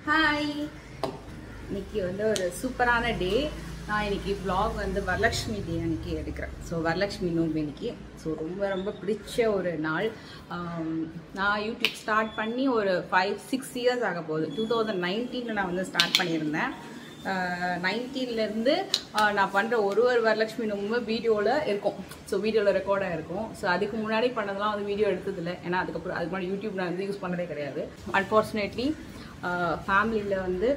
Hi! இன்னைக்கு வந்து ஒரு சூப்பரான டே. நான் இன்னைக்கு vlog வந்து வரலட்சுமி டே அன்னைக்கு எடுக்கிறேன். ஸோ வரலட்சுமி நோம்பு இன்னைக்கு. ஸோ ரொம்ப பிடிச்ச ஒரு நாள். நான் யூடியூப் ஸ்டார்ட் பண்ணி ஒரு 5-6 இயர்ஸ் ஆக போகுது. 2019 நான் வந்து ஸ்டார்ட் பண்ணியிருந்தேன். 19லேருந்து நான் பண்ணுற ஒரு வரலட்சுமி நோம்பு வீடியோவில் இருக்கும். ஸோ வீடியோவில் ரெக்கார்டாக இருக்கும். ஸோ அதுக்கு முன்னாடி பண்ணதெல்லாம் வந்து வீடியோ எடுத்ததில்லை. ஏன்னா அதுக்கு முன்னாடி யூடியூப் நான் வந்து யூஸ் பண்ணதே கிடையாது. அன்ஃபார்ச்சுனேட்லி ஃபேமிலியில் வந்து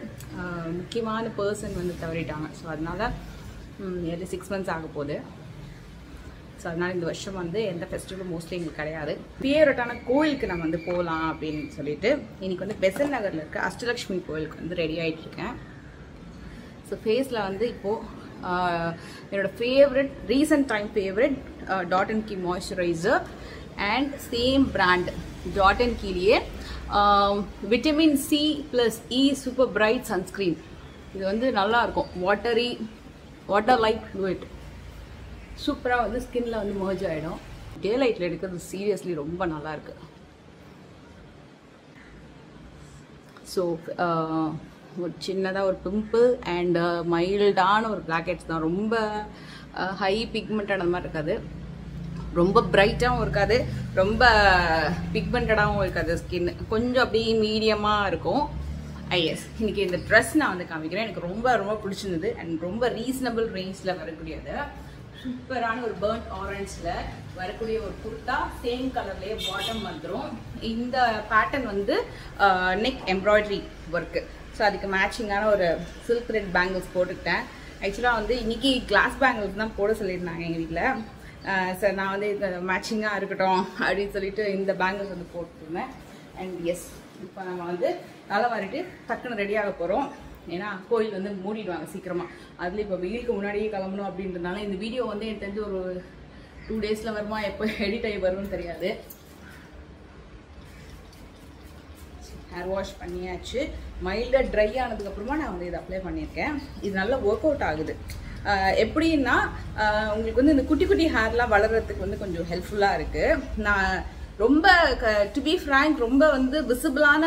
முக்கியமான பர்சன் வந்து தவறிட்டாங்க. ஸோ அதனால் நியர்லி 6 months ஆக போகுது. ஸோ அதனால் இந்த வருஷம் வந்து எந்த ஃபெஸ்டிவலும் மோஸ்ட்லி எங்களுக்கு கிடையாது. ஃபேவரட்டான கோயிலுக்கு நம்ம வந்து போகலாம் அப்படின்னு சொல்லிட்டு இன்றைக்கி வந்து பெசல் நகரில் இருக்க அஷ்டலக்ஷ்மி கோயிலுக்கு வந்து ரெடி ஆகிட்டுருக்கேன். ஸோ ஃபேஸில் வந்து இப்போது என்னோடய favourite recent time favourite Dot and Key moisturiser and same brand Dot and Key vitamin C plus E super bright sunscreen. இது வந்து நல்லாயிருக்கும். வாட்டர் லைட் ஃப்ளூயிட் சூப்பராக வந்து ஸ்கின்ல வந்து மர்ஜ் ஆகிடும். டே லைட்டில் எடுக்கிறது சீரியஸ்லி ரொம்ப நல்லாயிருக்கு. ஸோ ஒரு சின்னதாக ஒரு பிம்பிள் அண்ட் மைல்டான ஒரு பிளாக் ஹெட்ஸ் தான். ரொம்ப ஹை பிக்மெண்டட் அந்த மாதிரி இருக்காது, ரொம்ப பிரைட்டாகவும் இருக்காது, ரொம்ப பிக்மெண்டடாகவும் இருக்காது. ஸ்கின் கொஞ்சம் அப்படியே மீடியமாக இருக்கும். எஸ், இன்னைக்கு இந்த ட்ரெஸ் நான் வந்து காமிக்கிறேன். எனக்கு ரொம்ப பிடிச்சிருந்தது அண்ட் ரொம்ப ரீசனபிள் ரேஞ்சில் வரக்கூடியது. சூப்பரான ஒரு பர்ன்ட் ஆரஞ்சில் வரக்கூடிய ஒரு குர்த்தா, சேம் கலர்லேயே பாட்டம் வந்துடும். இந்த பேட்டர்ன் வந்து நெக் எம்ப்ராய்டரி ஒர்க்கு. ஸோ அதுக்கு மேட்சிங்கான ஒரு சில்க் த்ரெட் பேங்கிள்ஸ் போட்டுக்கிட்டேன். ஆக்சுவலாக வந்து இன்றைக்கி கிளாஸ் பேங்கிள்ஸ் தான் போட சொல்லியிருந்தாங்க எங்கள் வீட்டில். சார் நான் வந்து இது மேட்சிங்காக இருக்கட்டும் அப்படின்னு சொல்லிட்டு இந்த பேங்கிள்ஸ் வந்து போட்டுருந்தேன். அண்ட் எஸ், இப்போ நம்ம வந்து நல்லா மாறிட்டு டக்குன்னு ரெடியாக போகிறோம். ஏன்னா கோயில் வந்து மூடிடுவாங்க சீக்கிரமாக. அதில் இப்போ வெயிலுக்கு முன்னாடியே கிளம்பணும் அப்படின்றதுனால இந்த வீடியோ வந்து எனக்கு தெரிஞ்சு ஒரு 2 daysல வருமா, எப்போ எடிட் ஆகி வரும்னு தெரியாது. ஹேர் வாஷ் பண்ணியாச்சு. மைல்டாக ட்ரை ஆனதுக்கப்புறமா நான் வந்து இதை அப்ளை பண்ணியிருக்கேன். இது நல்லா ஒர்க் அவுட் ஆகுது. எப்படின்னா உங்களுக்கு வந்து இந்த குட்டி ஹேர்லாம் வளர்கிறதுக்கு வந்து கொஞ்சம் ஹெல்ப்ஃபுல்லாக இருக்குது. நான் ரொம்ப டு பி ஃப்ராங்க் ரொம்ப வந்து விசிபிளான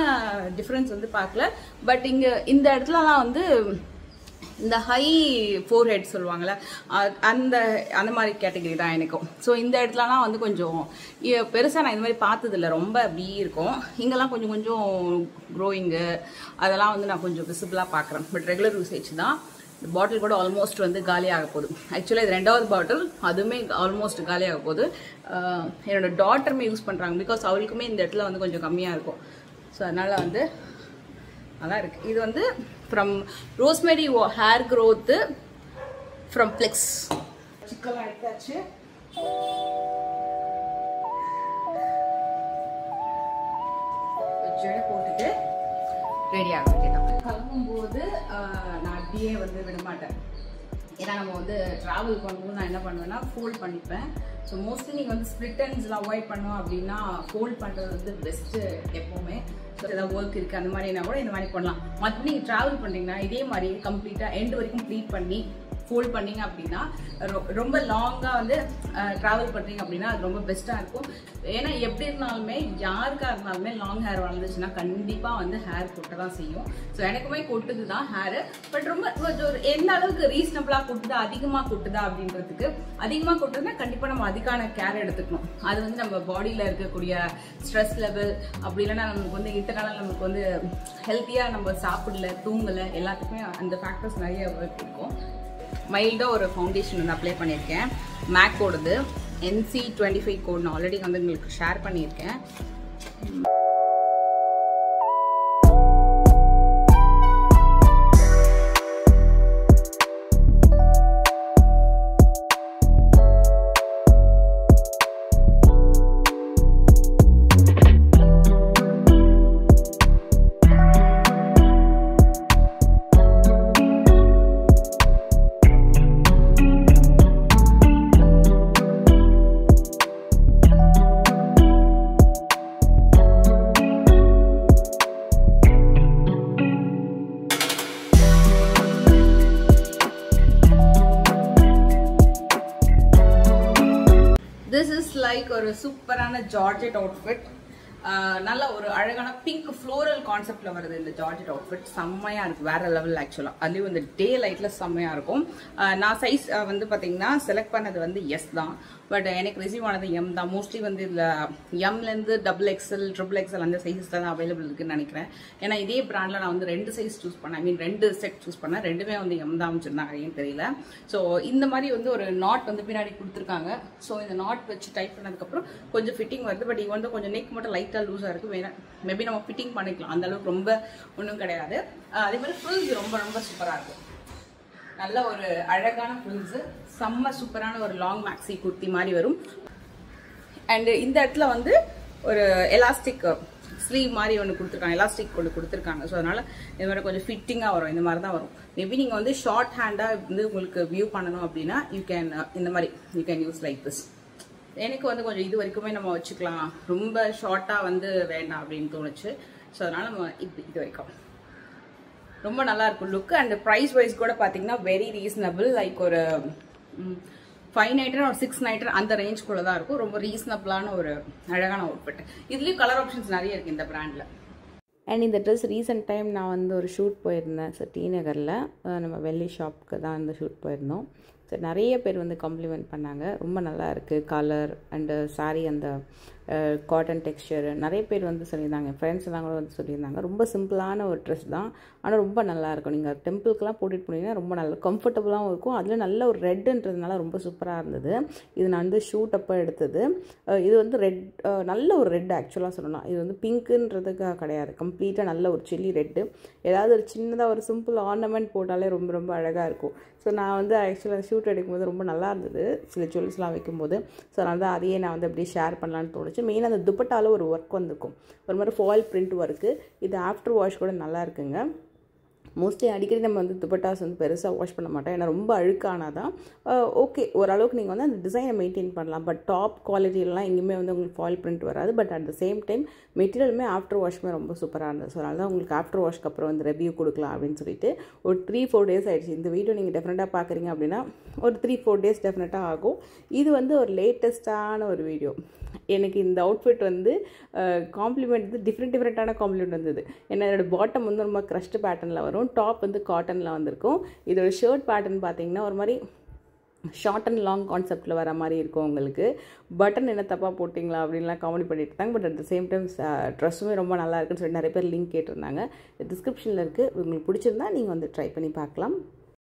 டிஃப்ரென்ஸ் வந்து பார்க்கல. பட் இங்கே இந்த இடத்துலலாம் வந்து இந்த ஹை ஃபோர்ஹெட் சொல்லுவாங்கள்ல, அந்த மாதிரி கேட்டகரி தான் எனக்கும். ஸோ இந்த இடத்துலலாம் வந்து கொஞ்சம் பெருசாக நான் இந்த மாதிரி பார்த்ததில்ல. ரொம்ப அப்படி இருக்கும். இங்கெல்லாம் கொஞ்சம் க்ரோயிங்கு அதெல்லாம் வந்து நான் கொஞ்சம் விசிபிளாக பார்க்குறேன். பட் ரெகுலர் யூசேஜ் தான். இந்த பாட்டில் கூட ஆல்மோஸ்ட் வந்து காலியாக போகுது. ஆக்சுவலாக இது 2வது பாட்டில், அதுவுமே ஆல்மோஸ்ட் காலியாக போகுது. என்னோட டாட்டருமே யூஸ் பண்ணுறாங்க. பிகாஸ் அவளுக்குமே இந்த இடத்துல வந்து கொஞ்சம் கம்மியாக இருக்கும். ஸோ அதனால் வந்து நல்லா இருக்குது. இது வந்து from rosemary hair growth from Flex. சிக்கெல்லாம் எடுத்தாச்சு. ஜடை போட்டுட்டு ரெடி ஆக வேண்டியதான். கிளம்பும்போது நான் அப்படியே வந்து விட மாட்டேன். ஏன்னா நம்ம வந்து ட்ராவல் பண்ணும்போது நான் என்ன பண்ணுவேன்னா ஃபோல்ட் பண்ணிப்பேன். ஸோ மோஸ்ட்லி நீங்கள் வந்து ஸ்ப்ளிட் ஹேண்ட்ஸில் அவாய்ட் பண்ணோம் அப்படின்னா ஃபோல்ட் பண்ணுறது வந்து பெஸ்ட்டு எப்போவுமே. ஸோ ஏதாவது ஒர்க் இருக்குது அந்த மாதிரினா கூட இந்த மாதிரி பண்ணலாம். மற்றபடி நீங்கள் ட்ராவல் பண்ணிங்கன்னா இதே மாதிரி கம்ப்ளீட்டாக எண்டு வரைக்கும் ப்ளீட் பண்ணி ஃபோல்ட் பண்ணிங்க அப்படின்னா ரொம்ப லாங்காக வந்து ட்ராவல் பண்ணுறீங்க அப்படின்னா அது ரொம்ப பெஸ்ட்டாக இருக்கும். ஏன்னா எப்படி இருந்தாலுமே யாருக்காக இருந்தாலுமே லாங் ஹேர் வளர்ந்துச்சுன்னா கண்டிப்பாக வந்து ஹேர் கொட்ட தான் செய்யும். ஸோ எனக்குமே கொட்டுது தான் ஹேரு. பட் ரொம்ப ஒரு எந்த அளவுக்கு ரீசனபிளாக கொட்டுதா, அதிகமாக கொட்டுதா அப்படின்றதுக்கு, அதிகமாக கொட்டுதுன்னா கண்டிப்பாக நம்ம அதுக்கான கேர் எடுத்துக்கணும். அது வந்து நம்ம பாடியில் இருக்கக்கூடிய ஸ்ட்ரெஸ் லெவல், அப்படி இல்லைன்னா நமக்கு வந்து இத்தனால நமக்கு வந்து ஹெல்த்தியாக நம்ம சாப்பிடல, தூங்கலை, எல்லாத்துக்குமே அந்த ஃபேக்டர்ஸ் நிறைய ஒர்க் இருக்கும். மைல்டாக ஒரு ஃபவுண்டேஷன் வந்து அப்ளை பண்ணியிருக்கேன். மேக்கோடது NC25 கோட் நான் ஆல்ரெடி வந்து உங்களுக்கு ஷேர் பண்ணியிருக்கேன். This is like ஒரு சூப்பரான ஜார்ஜெட் அவுட்ஃபிட். நல்ல ஒரு அழகான பிங்க் ஃப்ளோரல் கான்செப்ட்ல வருது இந்த ஜார்ஜெட் அவுட்ஃபிட். செம்மையா இருக்கு, வேற லெவல் ஆக்சுவலா. அதுலயும் இந்த டே லைட்ல செம்மையா இருக்கும். நான் சைஸ் வந்து பாத்தீங்கன்னா செலக்ட் பண்ணது வந்து எஸ் தான், பட் எனக்கு ரிசீவ் ஆனது எம் தான். மோஸ்ட்லி வந்து இதுல எம்லேருந்து XXL, XXXL அந்த சைஸஸ் தான் அவைலபிள் இருக்குன்னு நினைக்கிறேன். ஏன்னா இதே பிராண்ட்ல நான் வந்து 2 சைஸ் சூஸ் பண்ணேன், ஐ மீன் 2 செட் சூஸ் பண்ணேன். ரெண்டுமே வந்து எம் தான் வச்சிருந்தாங்க, ஏன்னு தெரியல. ஸோ இந்த மாதிரி வந்து ஒரு நாட் வந்து பின்னாடி கொடுத்துருக்காங்க. ஸோ இந்த நாட் வச்சு டைப் பண்ணதுக்கப்புறம் கொஞ்சம் ஃபிட்டிங் வருது. பட் இது வந்து கொஞ்சம் நெக் மட்டும் லைட்டாக லூஸாக இருக்குது. வேணா மேபி நம்ம ஃபிட்டிங் பண்ணிக்கலாம், அந்த அளவுக்கு ரொம்ப ஒன்றும் கிடையாது. அதே மாதிரி ஃப்ரில்ஸ் ரொம்ப ரொம்ப சூப்பராக இருக்கும். நல்ல ஒரு அழகான ஃப்ரில்ஸு, செம்ம சூப்பரான ஒரு லாங் மேக்ஸி குர்த்தி மாதிரி வரும். அண்ட் இந்த இடத்துல வந்து ஒரு எலாஸ்டிக் ஸ்லீவ் மாதிரி ஒன்று கொடுத்துருக்காங்க, எலாஸ்டிக் ஒன்று கொடுத்துருக்காங்க. ஸோ அதனால இது மாதிரி கொஞ்சம் ஃபிட்டிங்காக வரும், இந்த மாதிரி தான் வரும். மேபி நீங்கள் வந்து ஷார்ட் ஹேண்டாக வந்து உங்களுக்கு வியூ பண்ணணும் அப்படின்னா இந்த மாதிரி you can use like this. எனக்கு வந்து கொஞ்சம் இது வரைக்குமே நம்ம வச்சுக்கலாம், ரொம்ப ஷார்ட்டாக வந்து வேண்டாம் அப்படின்னு தோணுச்சு. ஸோ அதனால நம்ம இது வரைக்கும் ரொம்ப நல்லா இருக்கும் லுக். அண்ட் ப்ரைஸ் வைஸ் கூட பார்த்தீங்கன்னா வெரி ரீசனபிள். லைக் ஒரு 590 or 690 அந்த ரேஞ்ச்குள்ள தான் இருக்கும். ரொம்ப ரீசனபிளான ஒரு அழகான அவுட்ஃபிட். இதுலேயும் கலர் ஆப்ஷன்ஸ் நிறைய இருக்குது இந்த பிராண்டில். அண்ட் இந்த ட்ரெஸ் ரீசெண்ட் டைம் நான் வந்து ஒரு ஷூட் போயிருந்தேன். ஸோ டி நகரில் நம்ம வெள்ளி ஷாப்புக்கு தான் இந்த ஷூட் போயிருந்தோம். ஸோ நிறைய பேர் வந்து காம்ப்ளிமெண்ட் பண்ணாங்க, ரொம்ப நல்லா இருக்குது கலர் அண்டு சாரீ அந்த காட்டன் டெக்ஸ்சர். நிறைய பேர் வந்து சொல்லியிருந்தாங்க, என் ஃப்ரெண்ட்ஸ் எல்லாம் கூட வந்து சொல்லியிருந்தாங்க. ரொம்ப சிம்பிளான ஒரு ட்ரெஸ் தான், ஆனால் ரொம்ப நல்லாயிருக்கும். நீங்கள் டெம்பிளுக்கெலாம் போட்டுட்டு போனீங்கன்னா ரொம்ப நல்லா கம்ஃபர்டபுளாகவும் இருக்கும். அதில் நல்ல ஒரு ரெட்டுன்றதுனால ரொம்ப சூப்பராக இருந்தது. இது நான் வந்து ஷூட் அப்போ எடுத்தது. இது வந்து ரெட், நல்ல ஒரு ரெட் ஆக்சுவலாக சொல்லலாம். இது வந்து பிங்க்குன்றதுக்காக கிடையாது, கம்ப்ளீட்டாக நல்ல ஒரு சில்லி ரெட்டு. ஏதாவது ஒரு சின்னதாக ஒரு சிம்பிள் ஆர்னமெண்ட் போட்டாலே ரொம்ப ரொம்ப அழகாக இருக்கும். ஸோ நான் வந்து ஆக்சுவலாக ஷூட் எடுக்கும்போது ரொம்ப நல்லா இருந்தது, சில ஜுவல்ஸ்லாம் வைக்கும்போது. ஸோ அதனால தான் அதையே நான் வந்து அப்படியே ஷேர் பண்ணலான்னு தோணுச்சு. மெயினாக அந்த துப்பட்டாவில் ஒரு ஒர்க் வந்திருக்கும், ஒரு மாதிரி ஃபாயில் பிரிண்ட் ஒர்க்கு. இது ஆஃப்டர் வாஷ் கூட நல்லா இருக்குங்க. மோஸ்ட்லி அடிக்கடி நம்ம வந்து துப்பட்டாஸ் வந்து பெருசாக வாஷ் பண்ண மாட்டோம், ஏன்னா ரொம்ப அழுக்கானால் தான். ஓகே, ஓரளவுக்கு நீங்கள் வந்து அந்த டிசைனை மெயின்டைன் பண்ணலாம். பட் டாப் குவாலிட்டிலலாம் எங்கேயுமே வந்து உங்களுக்கு ஃபாயில் பிரிண்ட் வராது. But at the same time மெட்டீரியலுமே ஆஃப்டர் வாஷ்மே ரொம்ப சூப்பராக இருந்தது. ஸோ அதனால தான் உங்களுக்கு ஆஃப்டர் வாஷ்க்கு அப்புறம் வந்து ரிவ்யூ கொடுக்கலாம் அப்படின்னு சொல்லிட்டு ஒரு 3-4 டேஸ் ஆகிடுச்சு. இந்த வீடியோ நீங்கள் டெஃபினட்டாக பார்க்குறீங்க அப்படின்னா ஒரு 3-4 டேஸ் டெஃபினட்டாக ஆகும். இது வந்து ஒரு லேட்டஸ்ட்டான ஒரு வீடியோ. எனக்கு இந்த அவுட்ஃபிட் வந்து காம்ப்ளிமெண்ட் வந்து டிஃப்ரெண்ட்டான காம்ப்ளிமெண்ட் வந்தது. ஏன்னா என்னோடய பாட்டம் வந்து ரொம்ப க்ரஷ்டு பேட்டர்னில் வரும், டாப் வந்து காட்டனில் வந்திருக்கும். இதோட ஷர்ட் பேட்டர்ன் பார்த்தீங்கன்னா ஒரு மாதிரி ஷார்ட் அண்ட் லாங் கான்செப்டில் வர மாதிரி இருக்கும். உங்களுக்கு பட்டன் என்ன தப்பாக போட்டிங்களா அப்படின்லாம் காமெடி பண்ணிட்டு இருந்தாங்க. But at the same time ட்ரெஸ்ஸுமே ரொம்ப நல்லா இருக்குன்னு சொல்லி நிறைய பேர் லிங்க் கேட்டிருந்தாங்க. டிஸ்கிரிப்ஷனில் இருக்குது, உங்களுக்கு பிடிச்சிருந்தா நீங்கள் வந்து ட்ரை பண்ணி பார்க்கலாம்.